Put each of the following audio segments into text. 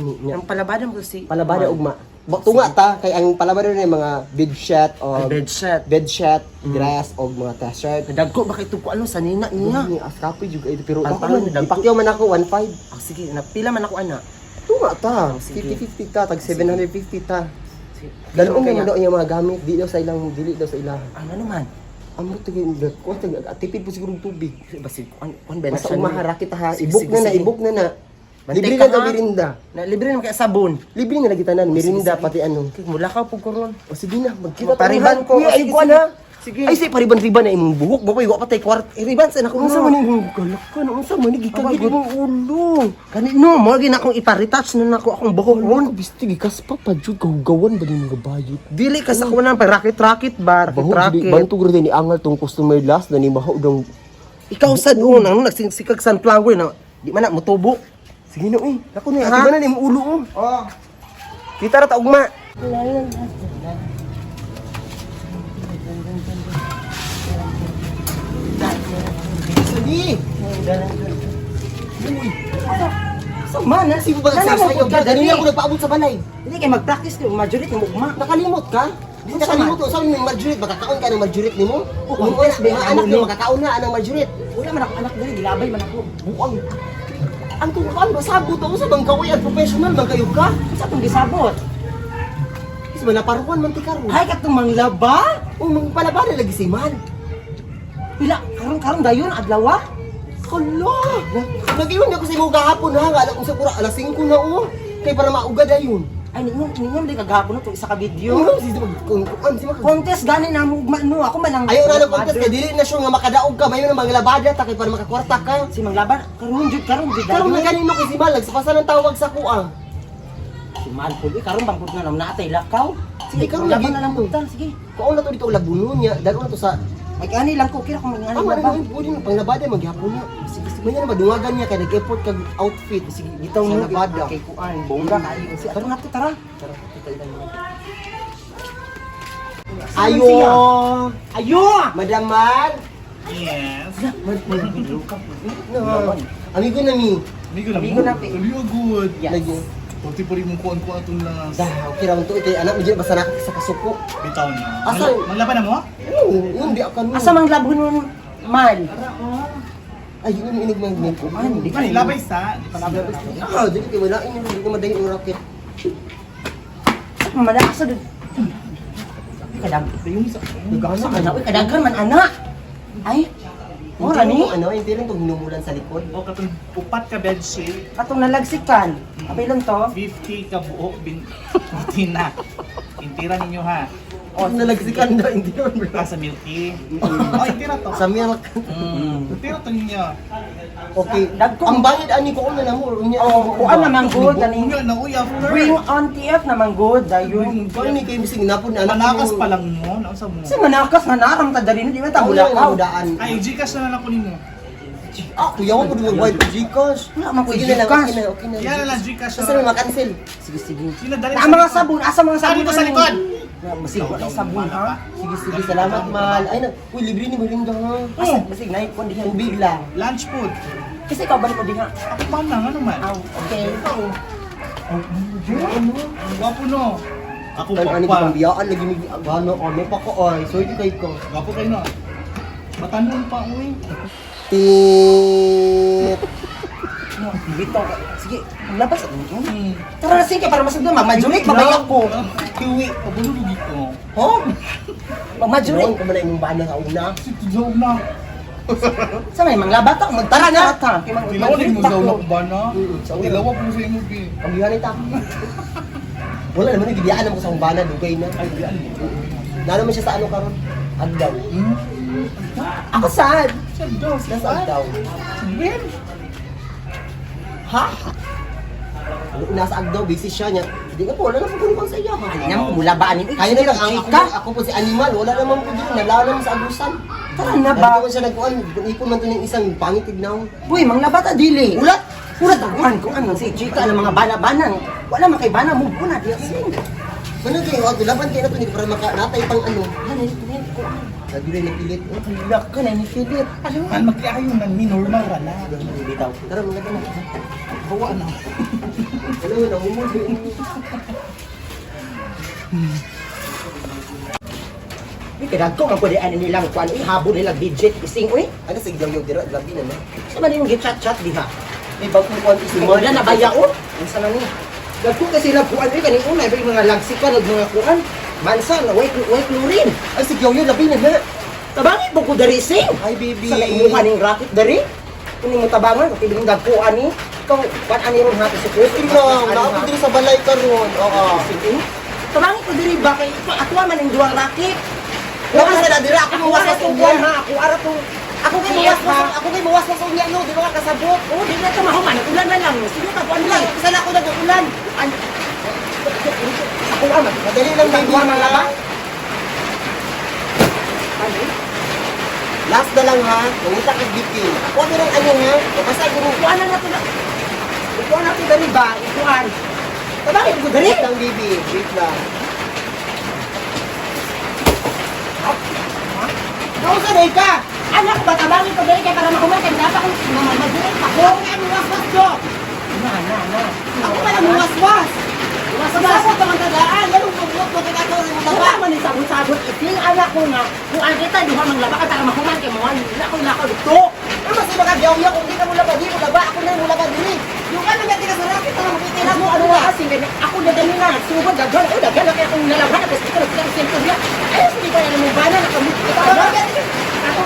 Ang palabada mo si Palabada ugma. Tunga ta kay ang palabada ni mga bedsheet o bedsheet, dress o mga t-shirt. Dagko bakit ito ko ano sa nina niya. Ni askapoy jud ay pero Ang ako tangan, man dagko. ipakyaw man ako 1.5. Sige, napila man ako ana. Tunga ta. Sige. 50-50 ta tag 750 ta. Sige. Dalawang Kaya- naman daw yung mga gamit dili daw sa ilang Ano man? Amo tigil ko tag tipid po siguro ng tubig. Basi on ben Basta umaharakit ha. Sige, Ibuk sige, na na, sige. ibuk na na. Mantika Libre na daw ha? merinda. Na libre naman kaya sabon. Libre na lagi tanan, merinda sige. pati ano. Kay mula ka pug koron. O sige na, magkita tayo. Pariban ko. Kuya, ay Sige, kuha sige. na. Sige. Ay, say pariban-riban na imong buhok. Bakoy, wa patay kwart. Riban, sa na kung Unsa unsa man man yung galak ka. Unsa man, gikagid good. mong ulo. Kanino mo gina akong ipa-retouch na nako akong buhok ron. Bisti, gikas pa pa, Jud. Gawawan ba din mga bayot? Dili ka sa kunan pa rakit-rakit bar, Baho, rakit. bantog rin ni angal tong customer last na ni baho dong. Ikaw sad unang nagsinsikag sunflower na di man na motubo. Sige na, eh. Ako na, Ha? atiba na ni imong ulo, oh. Oh. Kita ra ta ugma. Sige. Sama na, si ba Nana, sa iyo? magpud ka, Ganun dali. ako nagpaabot sa balay. Dili kay mag-practice ni majority mo ugma. Nakalimot ka? Di Unsa nakalimot man? ko. Sabi mo marjorit, makakaon ka ng marjorit nimo? Kung yes, wala, mga anak ano, mo, no? makakaon na anang marjorit. Wala man ako anak dili gilabay man ako. Buang. Ang tukan ba sabot ako sa bang kaway at professional man kayo ka? Sa tong gisabot. Is ba naparuan man ti karon? Hay katong manglaba. O mga palabada lagi si man. Pila karon dayon adlaw. Hala! Nag-iwan ako sa imo gahapon ha, nga alam kong sa pura alas 5 na o. Kay para mauga dayon. Ay ninyo di kagahapon na to isa ka video. Ano si magkuan si maka. Contest gani na mo ugma no ako man ang Ayaw na lang contest kay dili na siya nga makadaog ka, mayon ang mga labada ta kay para makakwarta ka. si manglaba karon jud Karon na kanino kay si Malag sa pasan ng tawag sa kuang. Si Manpul karon bang pud na nam natay lakaw. Sige, karon laban lagi. na lang pud ta sige. Kuang na to dito labuno niya, dalo na to sa May ani lang ko kira ko may ani Tama ba. na pwede na panglabada maghapon niya. Sige, may na madungagan niya kay nag-effort kag outfit. Sige bitaw Sa mo labada. kay kuan bongga kayo si karon nato tara. Tara kita ilang. Ayo! Ayo! Madam Mag! Yes. No. Amigo na mi. Amigo na, pe. Amigo good. Yes. Lagi. Kunti pa rin mong kuhan-kuhan itong lang. Dah, okay ra to ito anak mo dyan basta nakak sa kasuko. Bitaw na. Asa? Maglaban na mo? Oo, yun di akan mo. Asa manglabon mo mal? Ay, yun inig man ko. Man, di ka Ay, labay sa. Di pa labay sa. Ah, di kay wala ini hindi ko madayon ang rocket. Mamada asa dud. Kadag. Yung isa. Asa ka na? Uy, kadaghan man anak. Ay. Ora ni. Ano, hindi rin tong hinumulan sa likod. O katong upat ka bedsheet. Katong nalagsikan. Apay lang to. 50 ka buok tina. Intira ninyo ha. Oh, nalagsikan na hindi naman. Sa milky. Oh, intira to. Sa milk. Intira to ninyo. Okay. Dagko. Ang bayad ani ko na mo. Unya. Oh, kuan naman good kani. Nga na uy after. Bring on TF naman good dayon. Kaya ni kayo bising napon na Manakas pa lang mo. Nausa mo. Kasi manakas nga naram ta dali di man ta Ako bulakaw. daan. Ay, Gcash na lang ako ninyo. Ah, kuya ko din white Gcash. Wala man ko Sige na lang, Gcash. okay na. Yan na lang Gcash Kasi na makancel. Sige sige. Sino dali Na mga sabon, asa mga sabon dito sa likod. Basig wala sabon ha. Sige, sige, salamat mal. Ay, uy, libre ni Belinda ha. Basig na ipon diha. Tubig lang. Lunch food. Kasi ikaw balik mo diha. Ako pa na, ano man? Aw, okay. Ang gwapo no. Ako Kan pa ani pa. ko biyaan lagi ni gano kami pa ko ay. So di kay ko. Gwapo kayo no. Matandang pa, uy. Tit. Bitaw. Sige, labas ako. Tara na sige para masugdan magmajulik mabayak ko. Kiwi, pabulog dito. Ho? Magmajulik. Doon ko man imong bana sa una. Si Tijaw na. Sa may mga labata ko magtara na ta. Kay mga Tilaw din mo daw na ba na? Sa una. Tilaw po sa imo, bi. Ang bihan ita. Wala naman ni gidiyaan mo sa umbana dugay na. Ay, di ano. Nalo man siya sa ano karon? Agdaw. Ako sad. Nasa agdaw. Ben. Ha? Nasa agdaw busy siya niya. Hindi nga po wala na po sa iya. Nya mo mula ba ani? Kaya na lang ako po si animal, wala naman po dito, nalaw naman sa agusan. Tara na ba? Dito man siya nagkuhan, ipon man to ng isang pangit tignaw. Uy, mga labata dili. Ulat! Ulat ako kung ano si chika ng mga bana-banang. Wala man kay bana mo na di asin. Ganun kayo, ako laban kayo na to, hindi ko para makanatay pang ano. Ano ni ko? Nagulay na pilit. Hilak ka na ni Philip. Alam mo? Man, magkiayo man, mi normal ka na. Bitaw. Tara, mga ganun. Bawa na. Ano, namumuli. Pinag ko, magpwedaan nilang kuan, habo nilang digit, ising, uy. Ano sa yung dira, labi na na. Sa man yung gichat-chat, diha. May bagong kuwan ising. Wala na baya, oh. Ang sana ni. Nagko kasi na kuan, uy, kanin una, yung mga lagsikan, mga kuan. Mansa, na white chlorine. Ay, sige, yung labi na na. Tabangi po ko dari sing. Ay, baby. Sa laimuhan ng racket dari. Kung mo tabangan, kapiling dagkuan ni. Ikaw, kuan ani ron hati sa kuya. Tingnan, naapod din sa balay karon. Oo. Sige. Tabangi ko diri ba kay ako man ang duwang racket. Lakas na na dira, ako mawas ko unya. ha, ako ara to. Ako kay mawas was unya no, di ba ka kasabot? Oh, di na to mahuman, ulan na lang. Sige ka kuan lang. Isa na ako nag-ulan. Ako aman. Madali lang baby. Kuan man ba? Last na lang ha. Nangita kay Vicky. Ako din ang ano ha. Basta guru. Kuan na to na. Kuan na to diri ba? Kuan. Tabangi ko diri. Wait lang baby. Wait lang. Kausa day ka. Anak ba tabangi ko diri kay para mahuman kay dapat kong mamamadiri ako. Kaya mo waswas do. Na. Ako pala mo waswas. Sabot pa man tadaan, ganun bubot mo kay ato rin mo daba. Wala man sabot-sabot iting anak ko nga. Kung ang kita duha mang laba ka para mahuman kay mo. Lako dito. Ano mas iba ka diyaw-yaw kung di ka mula ba di mo laba. Ako na mula ba dili. Yung ano nga tika sa racket na makitin ako ano nga kasi ako na dami na sugod daghan o daghan na kaya akong nalaban tapos ikaw nagkita sa niya. Ay hindi ko na mo bana nakamit ko. Ako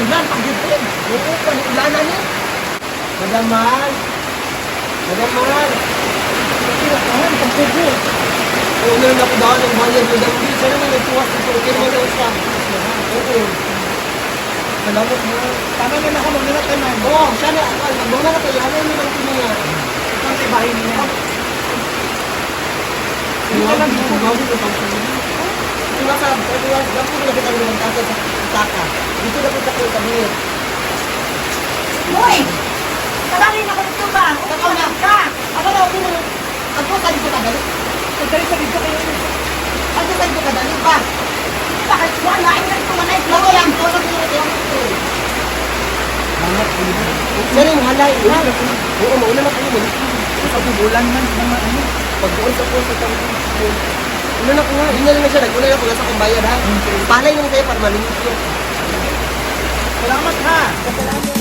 ulan pagdipin. Oo, ulanan ni. Madaman. Ang pagkubo. Una na ako daan ng bayan mo dami. Sana na nagtuwas ko. Okay naman ang isa. Oo. Salamat mo. Tama na ako magmula tayo man. Oo, sana. Magmuna na tayo. Ano yung mga tinaya? Ang sa bahay niya. Hindi ka lang dito. Gawin ko pang pinili. Diba sa pagkuwas, gawin ko na kita ng tasa sa saka. Dito na kita ko sa minute. Hoy! Tabangin ako dito ba? Ikaw na ka! Ako na, okay na. Ako sa dito ka dali. Pagdali sa dito kayo. Ako sa dito ka dali pa. Bakit wala? Ay, nagito man ay Ako lang. Ako sa dito ka dali. Saan yung halay? Oo, mauna na kayo. Sa bulan man, mga ano. Pagbuon sa po sa service. Una na ko nga. Hindi na lang siya. Naguna na po sa kong bayad ha. Palay lang sa'yo para malinis yun. Salamat ha.